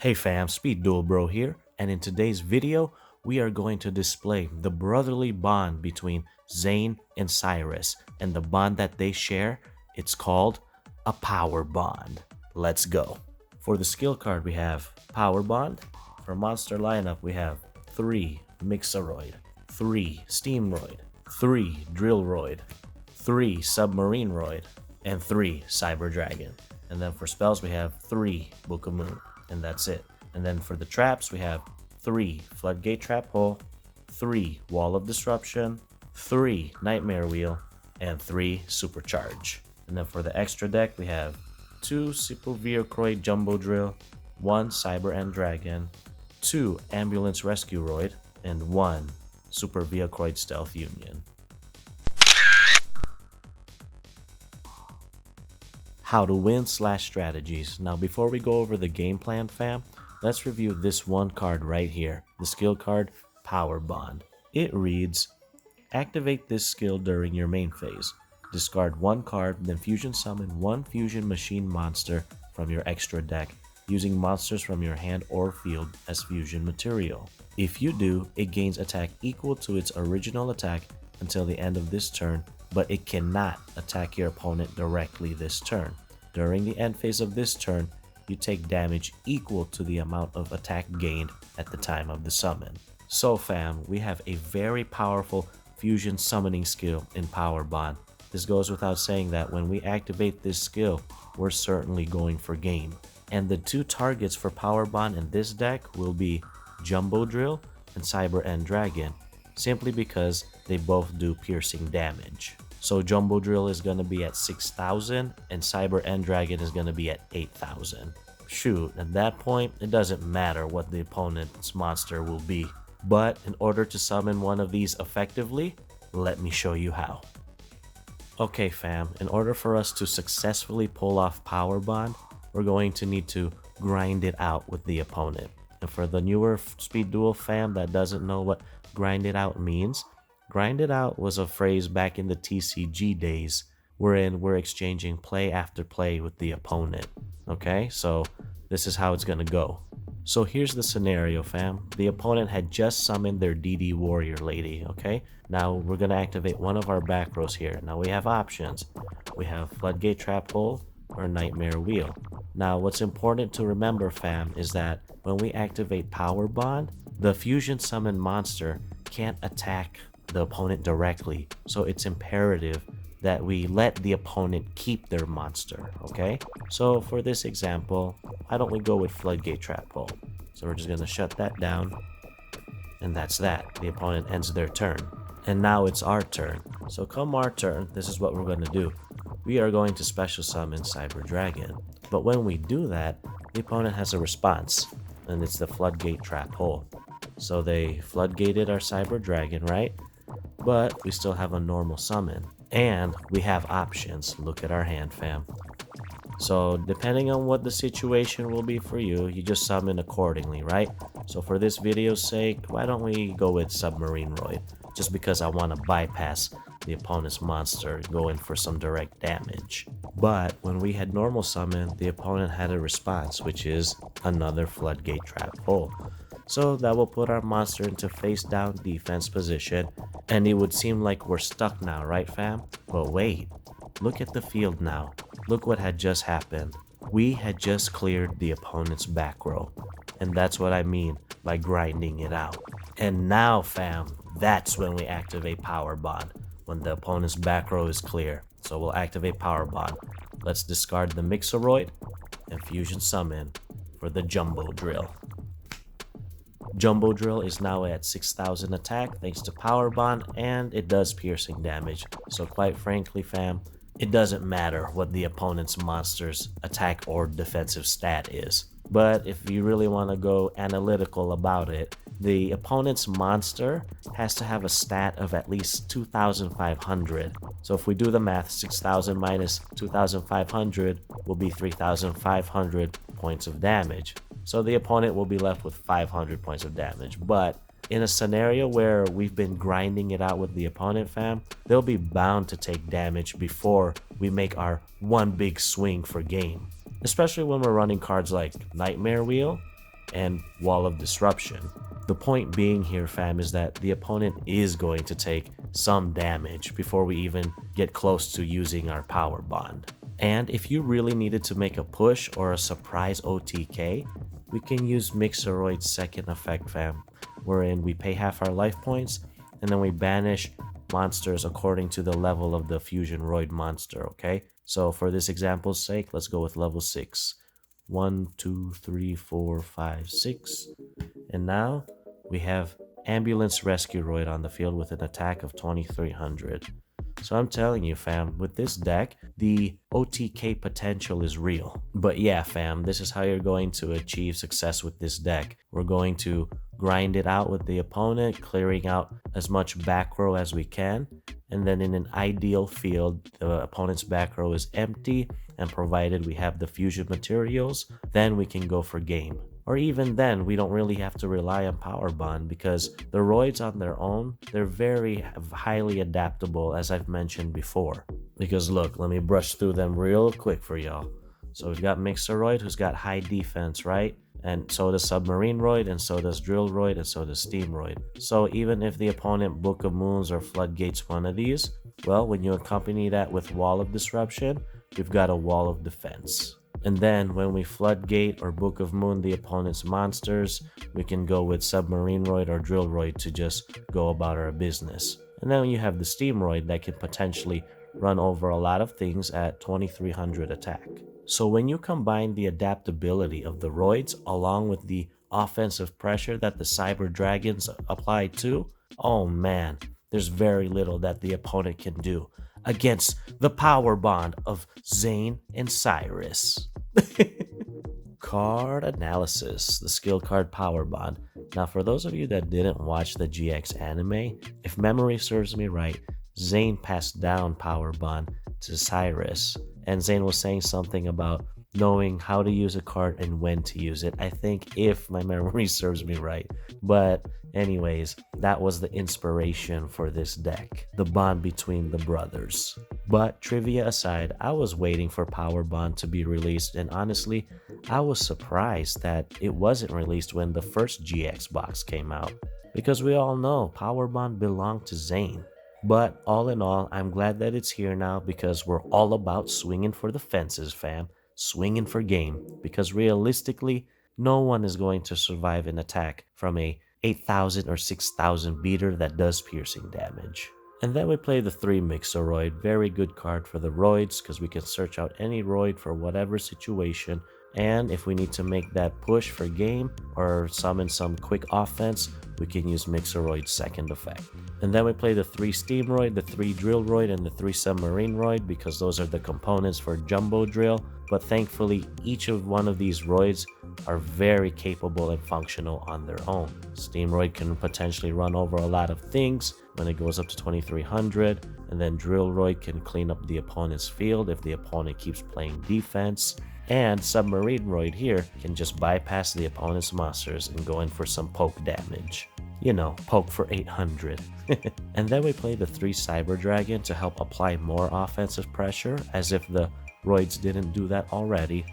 Hey fam, Speed Duel Bro here, and in today's video, we are going to display the brotherly bond between Zane and Syrus, and the bond that they share, it's called a power bond. Let's go. For the skill card, we have Power Bond. For monster lineup, we have 3 Mixeroid, 3 Steamroid, 3 Drillroid, 3 Submarine Roid, and 3 Cyber Dragon. And then for spells, we have 3 Book of Moon, and that's it. And then for the traps, we have 3 Floodgate Trap Hole, 3 Wall of Disruption, 3 Nightmare Wheel, and 3 Supercharge. And then for the extra deck, we have 2 Sepulvia Jumbo Drill, 1 Cyber End Dragon, 2 Ambulance Rescue Roid, and 1 Super Viacroid Stealth Union. How to win / strategies. Now before we go over the game plan, fam, let's review this one card right here, the skill card Power Bond. It reads, activate this skill during your main phase. Discard 1 card, then fusion summon 1 fusion machine monster from your extra deck, using monsters from your hand or field as fusion material. If you do, it gains attack equal to its original attack until the end of this turn, but it cannot attack your opponent directly this turn. During the end phase of this turn, you take damage equal to the amount of attack gained at the time of the summon. So fam, we have a very powerful fusion summoning skill in Power Bond. This goes without saying that when we activate this skill, we're certainly going for game. And the 2 targets for Power Bond in this deck will be Jumbo Drill and Cyber End Dragon, simply because they both do piercing damage. So Jumbo Drill is going to be at 6,000 and Cyber End Dragon is going to be at 8,000. Shoot, at that point, it doesn't matter what the opponent's monster will be. But in order to summon one of these effectively, let me show you how. Okay fam, in order for us to successfully pull off Power Bond, we're going to need to grind it out with the opponent. And for the newer Speed Duel fam that doesn't know what grind it out means, grind it out was a phrase back in the TCG days wherein we're exchanging play after play with the opponent. Okay, so this is how it's gonna go. So here's the scenario fam. The opponent had just summoned their DD Warrior Lady, okay? Now we're gonna activate one of our back rows here. Now we have options. We have Floodgate Trap Hole or Nightmare Wheel. Now what's important to remember fam is that when we activate Power Bond, the fusion summon monster can't attack the opponent directly, so it's imperative that we let the opponent keep their monster, okay? So for this example, why don't we go with Floodgate Trap Hole? So we're just gonna shut that down, and that's that. The opponent ends their turn. And now it's our turn. So come our turn, this is what we're gonna do. We are going to special summon Cyber Dragon. But when we do that, the opponent has a response, and it's the Floodgate Trap Hole. So they floodgated our Cyber Dragon, right? But we still have a normal summon. And we have options. Look at our hand, fam. So depending on what the situation will be for you, you just summon accordingly, right? So for this video's sake, why don't we go with Submarine Roid? Just because I want to bypass the opponent's monster going for some direct damage. But when we had normal summon, the opponent had a response, which is another Floodgate Trap Hole. So that will put our monster into face down defense position, and it would seem like we're stuck now, right fam? But wait, look at the field now. Look what had just happened. We had just cleared the opponent's back row, and that's what I mean by grinding it out. And now fam, that's when we activate Power Bond, when the opponent's back row is clear. So we'll activate Power Bond. Let's discard the Mixeroid and fusion summon for the Jumbo Drill. Jumbo Drill is now at 6,000 attack thanks to Power Bond, and it does piercing damage. So quite frankly fam, it doesn't matter what the opponent's monster's attack or defensive stat is. But if you really want to go analytical about it, the opponent's monster has to have a stat of at least 2,500. So if we do the math, 6,000 minus 2,500 will be 3,500 points of damage. So the opponent will be left with 500 points of damage. But in a scenario where we've been grinding it out with the opponent fam, they'll be bound to take damage before we make our one big swing for game. Especially when we're running cards like Nightmare Wheel and Wall of Disruption. The point being here, fam, is that the opponent is going to take some damage before we even get close to using our power bond. And if you really needed to make a push or a surprise OTK, we can use Mixeroid's second effect, fam, wherein we pay half our life points and then we banish monsters according to the level of the Fusion Roid monster, okay? So for this example's sake, let's go with level 6. 1, 2, 3, 4, 5, 6. And now we have Ambulance Rescue Roid on the field with an attack of 2300. So I'm telling you, fam, with this deck, the OTK potential is real. But yeah, fam, this is how you're going to achieve success with this deck. We're going to grind it out with the opponent, clearing out as much back row as we can. And then in an ideal field, the opponent's back row is empty, and provided we have the fusion materials, then we can go for game. Or even then, we don't really have to rely on Power Bond because the Roids on their own, they're very highly adaptable, as I've mentioned before. Because look, let me brush through them real quick for y'all. So we've got Mixeroid, who's got high defense, right? And so does Submarine Roid, and so does Drill Roid, and so does Steam Roid. So even if the opponent Book of Moons or Floodgates one of these, well, when you accompany that with Wall of Disruption, you've got a Wall of Defense. And then when we Floodgate or Book of Moon the opponent's monsters, we can go with Submarine Roid or Drill Roid to just go about our business. And then you have the Steam Roid that can potentially run over a lot of things at 2300 attack. So when you combine the adaptability of the Roids along with the offensive pressure that the Cyber Dragons apply to, oh man, there's very little that the opponent can do against the power bond of Zane and Syrus. Card analysis, the skill card power bond. Now, for those of you that didn't watch the GX anime, if memory serves me right, Zane passed down power bond to Syrus, and Zane was saying something about knowing how to use a card and when to use it. I think, if my memory serves me right. But anyways, that was the inspiration for this deck, the bond between the brothers. But trivia aside, I was waiting for Power Bond to be released, and honestly, I was surprised that it wasn't released when the first GX box came out, because we all know Power Bond belonged to Zane. But all in all, I'm glad that it's here now, because we're all about swinging for the fences, fam. Swinging for game, because realistically, no one is going to survive an attack from a 8,000 or 6,000 beater that does piercing damage. And then we play the 3 Mixeroid, very good card for the Roids, because we can search out any Roid for whatever situation, and if we need to make that push for game or summon some quick offense, we can use Mixeroid's second effect. And then we play the 3 Steam Roid, the 3 Drill Roid, and the 3 Submarine Roid, because those are the components for Jumbo Drill. But thankfully, each of one of these Roids are very capable and functional on their own. Steam Roid can potentially run over a lot of things when it goes up to 2300, and then Drill Roid can clean up the opponent's field if the opponent keeps playing defense. And Submarine Roid here can just bypass the opponent's monsters and go in for some poke damage. You know, poke for 800. And then we play the 3 Cyber Dragon to help apply more offensive pressure, as if the Roids didn't do that already.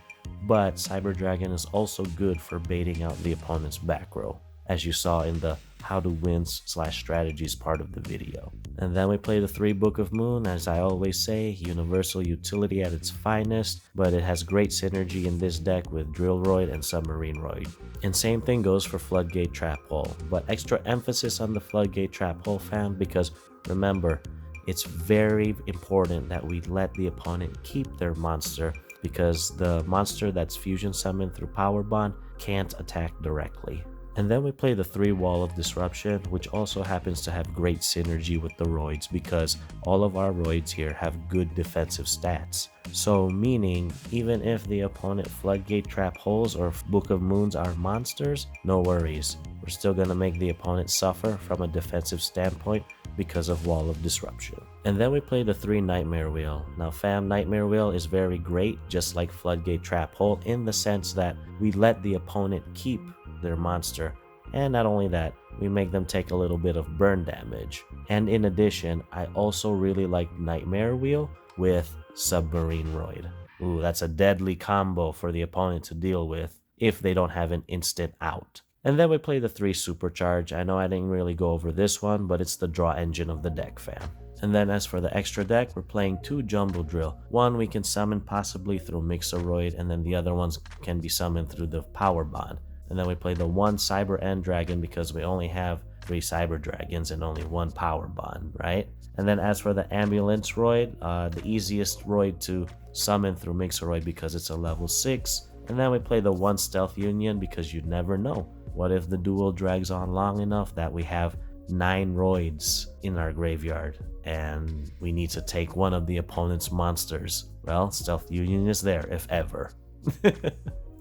But Cyber Dragon is also good for baiting out the opponent's back row, as you saw in the how to win/strategies part of the video. And then we play the 3 Book of Moon, as I always say, universal utility at its finest, but it has great synergy in this deck with Drill Roid and Submarine Roid. And same thing goes for Floodgate Trap Hole, but extra emphasis on the Floodgate Trap Hole, fam, because remember, it's very important that we let the opponent keep their monster, because the monster that's fusion summoned through Power Bond can't attack directly. And then we play the 3 Wall of Disruption, which also happens to have great synergy with the Roids, because all of our Roids here have good defensive stats. So meaning, even if the opponent Floodgate Trap Holes or Book of Moons are monsters, no worries. We're still gonna make the opponent suffer from a defensive standpoint because of Wall of Disruption. And then we play the 3 Nightmare Wheel. Now fam, Nightmare Wheel is very great, just like Floodgate Trap Hole, in the sense that we let the opponent keep their monster, and not only that, we make them take a little bit of burn damage. And in addition, I also really like Nightmare Wheel with Submarine Roid. Ooh, that's a deadly combo for the opponent to deal with. if they don't have an instant out. And then we play the 3 Supercharge. I know I didn't really go over this one, but it's the draw engine of the deck, fam. And then as for the extra deck, we're playing 2 Jumbo Drill. One we can summon possibly through Mixeroid, and then the other ones can be summoned through the Power Bond. And then we play the 1 Cyber End Dragon because we only have 3 Cyber Dragons and only 1 Power Bond, right? And then as for the Ambulance Roid, the easiest Roid to summon through Mixeroid because it's a level 6. And then we play the 1 Stealth Union because you never know. What if the duel drags on long enough that we have 9 Roids in our graveyard and we need to take one of the opponent's monsters? Well, Stealth Union is there if ever.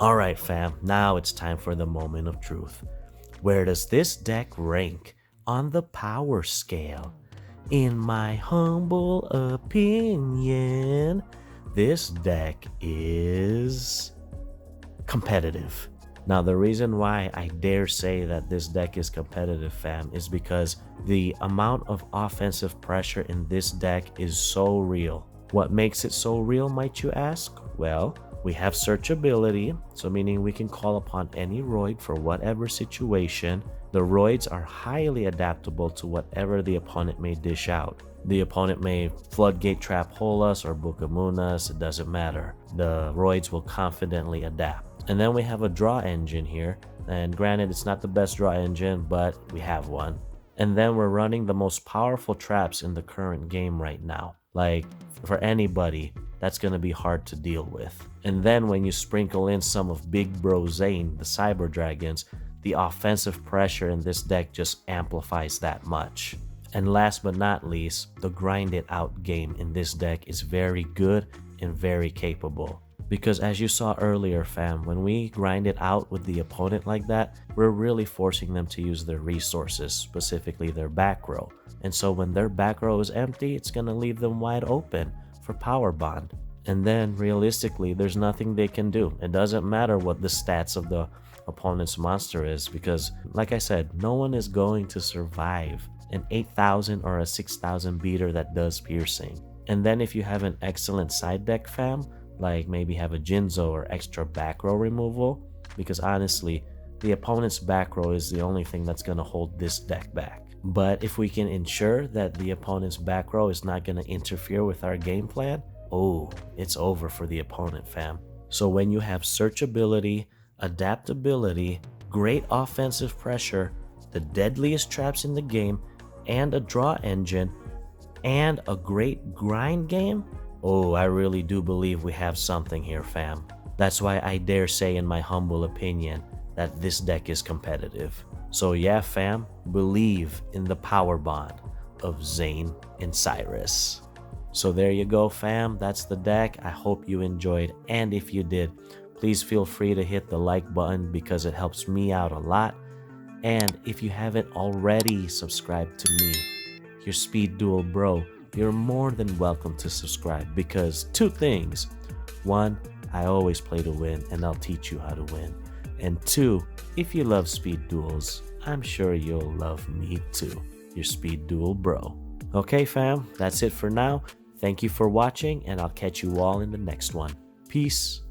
Alright fam, now it's time for the moment of truth. Where does this deck rank on the power scale? In my humble opinion, this deck is competitive. Now, the reason why I dare say that this deck is competitive, fam, is because the amount of offensive pressure in this deck is so real. What makes it so real, might you ask? Well, we have searchability, so meaning we can call upon any Roid for whatever situation. The Roids are highly adaptable to whatever the opponent may dish out. The opponent may Floodgate Trap Hole us or Book of Moon us, it doesn't matter. The Roids will confidently adapt. And then we have a draw engine here, and granted it's not the best draw engine, but we have one. And then we're running the most powerful traps in the current game right now. Like, for anybody, that's gonna be hard to deal with. And then when you sprinkle in some of Big Bro Zane, the Cyber Dragons, the offensive pressure in this deck just amplifies that much. And last but not least, the grind it out game in this deck is very good and very capable. Because as you saw earlier, fam, when we grind it out with the opponent like that, we're really forcing them to use their resources, specifically their back row. And so when their back row is empty, it's gonna leave them wide open for Power Bond. And then realistically, there's nothing they can do. It doesn't matter what the stats of the opponent's monster is, because like I said, no one is going to survive an 8,000 or a 6,000 beater that does piercing. And then if you have an excellent side deck, fam, like maybe have a Jinzo or extra back row removal, because honestly, the opponent's back row is the only thing that's going to hold this deck back. But if we can ensure that the opponent's back row is not going to interfere with our game plan, oh, it's over for the opponent, fam. So when you have searchability, adaptability, great offensive pressure, the deadliest traps in the game, and a draw engine, and a great grind game, oh, I really do believe we have something here, fam. That's why I dare say, in my humble opinion, that this deck is competitive. So yeah, fam, believe in the power bond of Zane and Syrus. So there you go, fam. That's the deck. I hope you enjoyed, and if you did, please feel free to hit the like button because it helps me out a lot. And if you haven't already subscribed to me, your Speed Duel bro, you're more than welcome to subscribe, because 2 things. 1, I always play to win, and I'll teach you how to win. And 2, if you love Speed Duels, I'm sure you'll love me too, your Speed Duel bro. Okay fam, that's it for now. Thank you for watching, and I'll catch you all in the next one. Peace.